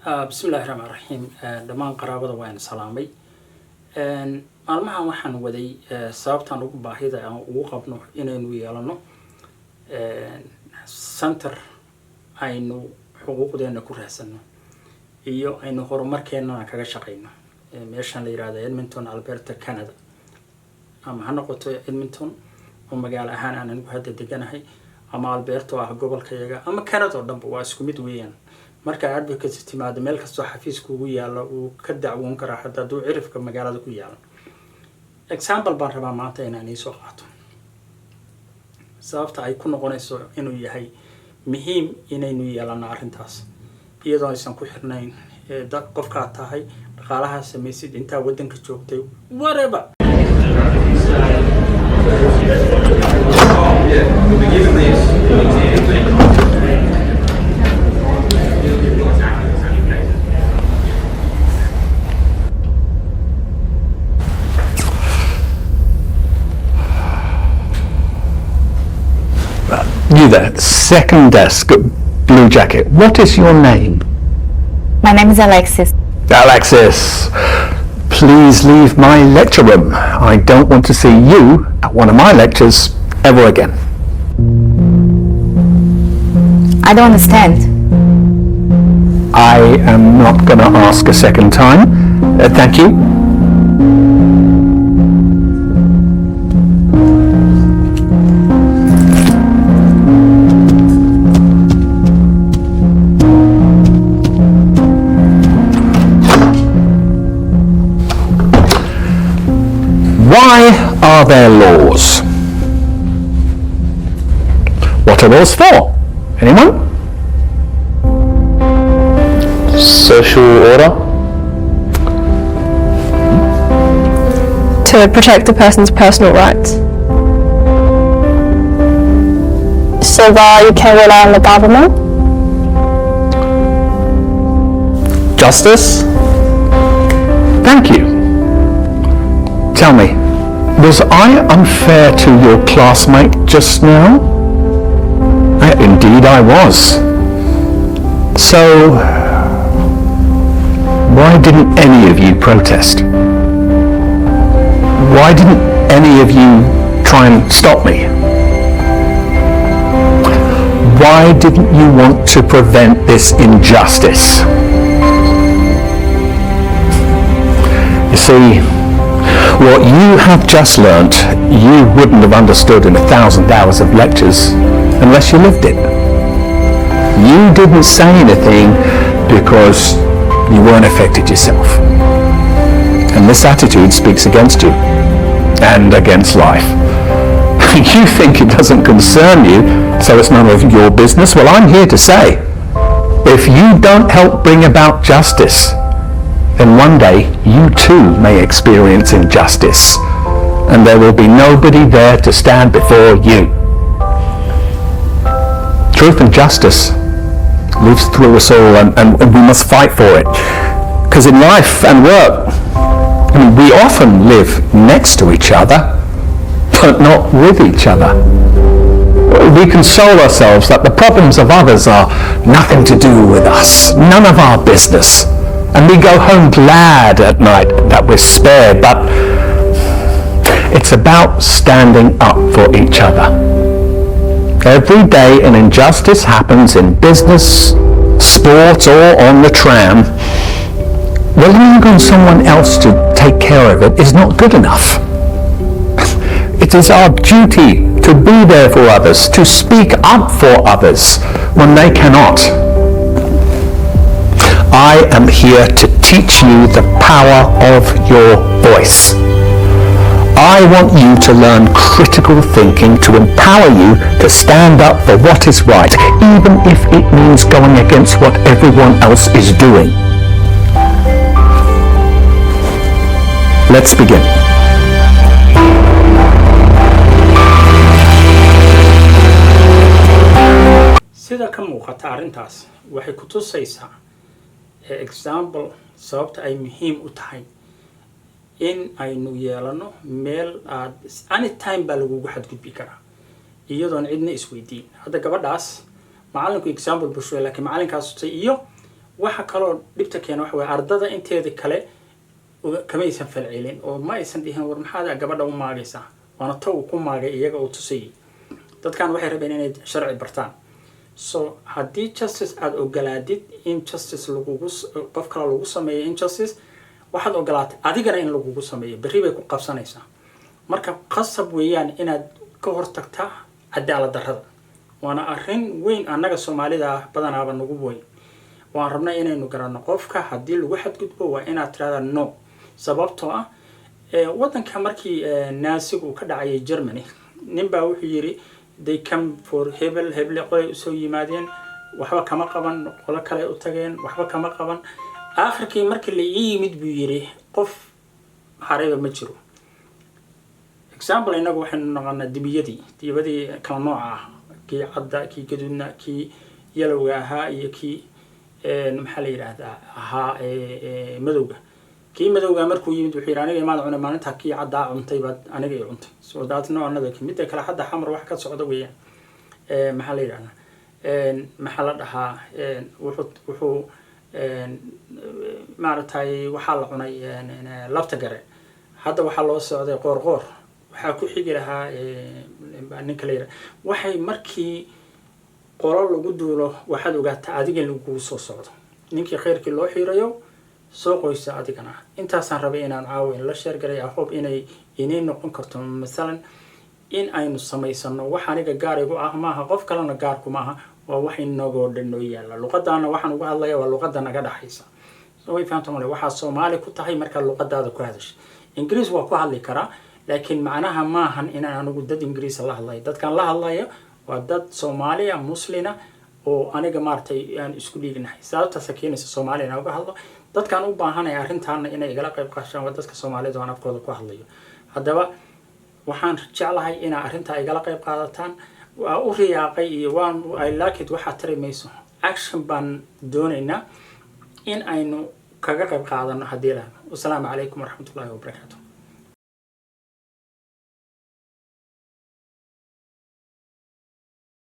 بسم الله الرحمن الرحيم دمان قرابة وين سلامي maalmahan waxaan waday sababtan ugu baahida aan ugu qabno inaynu yeelano center aynu xuquuqdeena ku raasano iyo aynu horumarkeena kaga shaqeyno meeshan la yiraahdo Edmonton Alberta Canada ama ha noqoto Edmonton oo magaalo ahaan aan anigu hadda deganahay ama Alberta waa gobolkayaga ama Canada oo dhanba waa isku mid weeyaan marka advocacy timaado meel kasta xafiis kugu yaalo uu ka dacwoon kara hadaa duu cirifka magaalada ku yaalo example baan rabaa maanta inaan soo qaato sababta ay ku noqonayso inuu yahay muhiim inaynu yeelano arintaas iyadoo aysan ku xirnayn dad qofka tahay dhaqaalaha sameeysid inta wadanka joogtay whatever You there, second desk, blue jacket. What is your name? My name is Alexis. Alexis, please leave my lecture room. I don't want to see you at one of my lectures ever again. I don't understand. I am not going to ask a second time. Thank you. Why are there laws? What are laws for? Anyone? Social order? To protect a person's personal rights. So that you can rely on the government? Justice? Thank you. Tell me, was I unfair to your classmate just now? Indeed I was. So, why didn't any of you protest? Why didn't any of you try and stop me? Why didn't you want to prevent this injustice? You see, what you have just learnt, you wouldn't have understood in 1,000 hours of lectures unless you lived it. You didn't say anything because you weren't affected yourself. And this attitude speaks against you and against life. You think it doesn't concern you, so it's none of your business. Well, I'm here to say, if you don't help bring about justice, then one day you too may experience injustice, and there will be nobody there to stand before you. Truth and justice lives through us all, and we must fight for it. Because in life and work, we often live next to each other, but not with each other. We console ourselves that the problems of others are nothing to do with us, none of our business. And we go home glad at night that we're spared, but it's about standing up for each other. Every day an injustice happens in business, sport, or on the tram. Relying on someone else to take care of it is not good enough. It is our duty to be there for others, to speak up for others when they cannot. I am here to teach you the power of your voice. I want you to learn critical thinking to empower you to stand up for what is right, even if it means going against what everyone else is doing. Let's begin. sida ka muuqata arintaas waxay ku tusaysaa example sababta ay muhiim u tahay in aynu yeelano meel aad anytime baa lagu xadgudbi karaa iyadoon cidna isweydiin hadda gabadhaas macallinku example bushay laakiin macallinkaas iyo waxa kaloo dhibta keena waxa way ardada inteeda kale kama aysan falcelin oo ma aysan dhihin war maxaad gabadha u maagaysaa waana taw ku maagay iyaga oo tusay dadkan waxay rabeen inay sharci bartaan so haddii justice aad ogolaadid in justice lagugu qof kale lagu sameeyo injustice waxaad ogolaatay adigana in lagugu sameeyo berri bay ku qabsanaysaa marka qasab weeyaan inaad ka hortagtaa cadaalad darrada waana arrin weyn annaga Soomaalida badanaaba nagu weyn waan rabnaa inaynu garanno qofka haddii lagu xadgudbo waa inaad tiraahdaa no sababtoo ah wadanka markii naasigu ka dhacay Germany ninbaa wuxuu yiri they come for hebel qolay soo yimaadeen waxba kama qaban qolo kale u tageen waxba kama qaban aakhirkii markii la yimid buu yiri qof harayba ma jiro example inagu waxaan naqana dibiyadii kala nooc ah kii cadda kii gaduudna kii yellow ahaa iyo kii maxaa la yiraahdaa ahaa madowga kii madowga markuu yimid wuxuu yiri aniga maad cunay maalinta kii cadda cuntay baad aniga ay cuntay so that's no another mid kale hadda xamar wax ka socdo weeyaan maxaa la yiraahdaa maxaa la dhahaa wuxuu maartay waxa la cunay labta gare hadda waxa loo socday qoor waxa ku xigi lahaa ninka la yiraahdo waxay markii qolo lagu duulo waxaad ogaataa adiga lagu soo socdo ninkii khayrkii loo xiirayo soo qoysa adigana intaasaan rabay inaan caawin la share garay hope inay noqon karto midalan in aynu samaysano wax aniga gaarigu ah maaha qof kalena gaar kuma aha waa wax inagoo dhan oo yaala luqadana waxaan uga hadlayaa waa luqadda naga dhaxaysa soo way fahamtay waxa Soomaali ku tahay marka luqadaada ku hadashay Ingiriis waa ku hadli karaa laakiin macnaha maahan in anigu dad Ingiriis la hadlayo dadkan la hadlayo waa dad Soomaaliya muslina oo aniga maartay aan isku dhiignahay sababta sakiinaysa Soomaaliya uga hadlo dadkan u baahanay arrintan inay igala qayb qaashaan waa dadka Soomaalida oo afkooda ku hadlayo haddaba waxaan jeclahay in arrinta igala qayb qaadataan waa u riyaaqay iyo waan ay laakid waxa tarimayso action baan doonaynaa in aynu kaga qayb qaadano hadii la. Wassalaamu calaykum waraxmatullaahi wabarakaatuh.